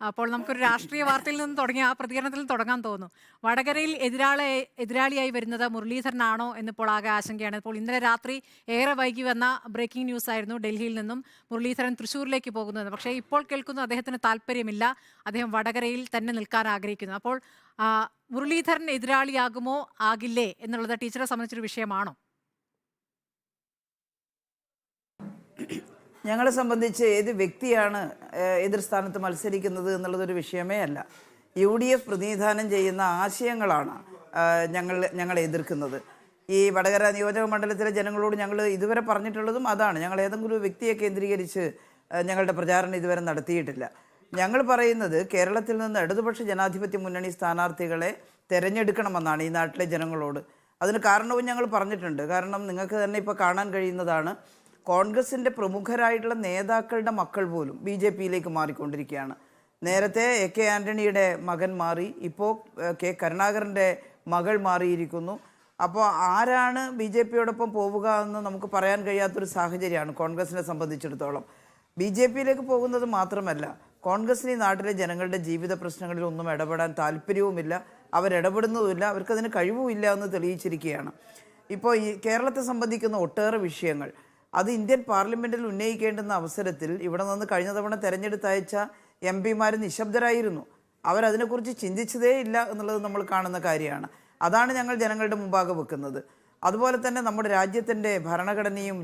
അപ്പോൾ നമുക്കൊരു രാഷ്ട്രീയ വാർത്തയിൽ നിന്ന് തുടങ്ങി ആ പ്രതികരണത്തിൽ നിന്ന് തുടങ്ങാൻ തോന്നുന്നു. വടകരയിൽ എതിരാളിയായി വരുന്നത് മുരളീധരനാണോ എന്നിപ്പോൾ ആകെ ആശങ്കയാണ്. ഇപ്പോൾ ഇന്നലെ രാത്രി ഏറെ വൈകി വന്ന ബ്രേക്കിംഗ് ന്യൂസ് ആയിരുന്നു ഡൽഹിയിൽ നിന്നും മുരളീധരൻ തൃശ്ശൂരിലേക്ക് പോകുന്നത്. പക്ഷേ ഇപ്പോൾ കേൾക്കുന്നു അദ്ദേഹത്തിന് താല്പര്യമില്ല, അദ്ദേഹം വടകരയിൽ തന്നെ നിൽക്കാൻ ആഗ്രഹിക്കുന്നു. അപ്പോൾ മുരളീധരൻ എതിരാളിയാകുമോ ആകില്ലേ എന്നുള്ളത് ടീച്ചറെ സംബന്ധിച്ചൊരു വിഷയമാണോ? ഞങ്ങളെ സംബന്ധിച്ച് ഏത് വ്യക്തിയാണ് എതിർ സ്ഥാനത്ത് മത്സരിക്കുന്നത് എന്നുള്ളതൊരു വിഷയമേ അല്ല. UDF പ്രതിനിധാനം ചെയ്യുന്ന ആശയങ്ങളാണ് ഞങ്ങൾ എതിർക്കുന്നത്. ഈ വടകര നിയോജക മണ്ഡലത്തിലെ ജനങ്ങളോട് ഞങ്ങൾ ഇതുവരെ പറഞ്ഞിട്ടുള്ളതും അതാണ്. ഞങ്ങൾ ഏതെങ്കിലും ഒരു വ്യക്തിയെ കേന്ദ്രീകരിച്ച് ഞങ്ങളുടെ പ്രചാരണം ഇതുവരെ നടത്തിയിട്ടില്ല. ഞങ്ങൾ പറയുന്നത് കേരളത്തിൽ നിന്ന് ഇടതുപക്ഷ ജനാധിപത്യ മുന്നണി സ്ഥാനാർത്ഥികളെ തിരഞ്ഞെടുക്കണമെന്നാണ് ഈ നാട്ടിലെ ജനങ്ങളോട്. അതിന് കാരണവും ഞങ്ങൾ പറഞ്ഞിട്ടുണ്ട്. കാരണം നിങ്ങൾക്ക് തന്നെ ഇപ്പോൾ കാണാൻ കഴിയുന്നതാണ്, കോൺഗ്രസിൻ്റെ പ്രമുഖരായിട്ടുള്ള നേതാക്കളുടെ മക്കൾ പോലും BJPയിലേക്ക് മാറിക്കൊണ്ടിരിക്കുകയാണ്. നേരത്തെ AK ആൻ്റണിയുടെ മകൻ മാറി, ഇപ്പോൾ K കരുണാകരൻ്റെ മകൾ മാറിയിരിക്കുന്നു. അപ്പോൾ ആരാണ് BJPയോടൊപ്പം പോവുക എന്ന് നമുക്ക് പറയാൻ കഴിയാത്തൊരു സാഹചര്യമാണ് കോൺഗ്രസിനെ സംബന്ധിച്ചിടത്തോളം. BJPയിലേക്ക് പോകുന്നത് മാത്രമല്ല, കോൺഗ്രസിന് ഈ നാട്ടിലെ ജനങ്ങളുടെ ജീവിത പ്രശ്നങ്ങളിലൊന്നും ഇടപെടാൻ താല്പര്യവുമില്ല, അവരിടപെടുന്നതുമില്ല, അവർക്കതിന് കഴിവുമില്ല എന്ന് തെളിയിച്ചിരിക്കുകയാണ്. ഇപ്പോൾ ഈ കേരളത്തെ സംബന്ധിക്കുന്ന ഒട്ടേറെ വിഷയങ്ങൾ അത് ഇന്ത്യൻ പാർലമെൻറ്റിൽ ഉന്നയിക്കേണ്ടുന്ന അവസരത്തിൽ ഇവിടെ നിന്ന് കഴിഞ്ഞ തവണ തെരഞ്ഞെടുത്തയച്ച MP-മാർ നിശബ്ദരായിരുന്നു. അവരതിനെക്കുറിച്ച് ചിന്തിച്ചതേ ഇല്ല എന്നുള്ളത് നമ്മൾ കാണുന്ന കാര്യമാണ്. അതാണ് ഞങ്ങൾ ജനങ്ങളുടെ മുമ്പാകെ വെക്കുന്നത്. അതുപോലെ തന്നെ നമ്മുടെ രാജ്യത്തിൻ്റെ ഭരണഘടനയും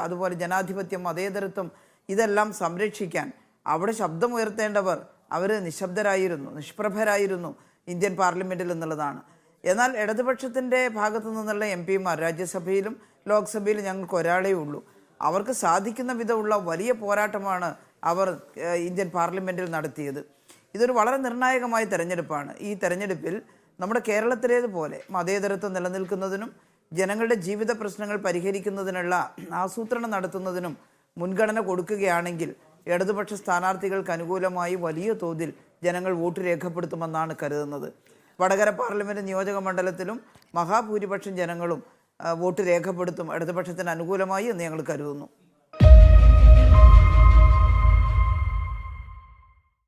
അതുപോലെ ജനാധിപത്യം, മതേതരത്വം ഇതെല്ലാം സംരക്ഷിക്കാൻ അവിടെ ശബ്ദമുയർത്തേണ്ടവർ അവർ നിശബ്ദരായിരുന്നു, നിഷ്പ്രഭരായിരുന്നു ഇന്ത്യൻ പാർലമെൻറ്റിൽ എന്നുള്ളതാണ്. എന്നാൽ ഇടതുപക്ഷത്തിൻ്റെ ഭാഗത്തു നിന്നുള്ള MP-മാർ രാജ്യസഭയിലും ലോക്സഭയിലും ഞങ്ങൾക്ക് ഒരാളേ ഉള്ളൂ. അവർക്ക് സാധിക്കുന്ന വിധമുള്ള വലിയ പോരാട്ടമാണ് അവർ ഇന്ത്യൻ പാർലമെൻറ്റിൽ നടത്തിയത്. ഇതൊരു വളരെ നിർണായകമായ തെരഞ്ഞെടുപ്പാണ്. ഈ തെരഞ്ഞെടുപ്പിൽ നമ്മുടെ കേരളത്തിലേതുപോലെ മതേതരത്വം നിലനിൽക്കുന്നതിനും ജനങ്ങളുടെ ജീവിത പ്രശ്നങ്ങൾ പരിഹരിക്കുന്നതിനുള്ള ആസൂത്രണം നടത്തുന്നതിനും മുൻഗണന കൊടുക്കുകയാണെങ്കിൽ ഇടതുപക്ഷ സ്ഥാനാർത്ഥികൾക്ക് അനുകൂലമായി വലിയ തോതിൽ ജനങ്ങൾ വോട്ട് രേഖപ്പെടുത്തുമെന്നാണ് കരുതുന്നത്. വടകര പാർലമെൻറ്റ് നിയോജക മണ്ഡലത്തിലും മഹാഭൂരിപക്ഷം ജനങ്ങളും വോട്ട് രേഖപ്പെടുത്തും ഇടതുപക്ഷത്തിന് അനുകൂലമായി എന്ന് ഞങ്ങൾ കരുതുന്നു.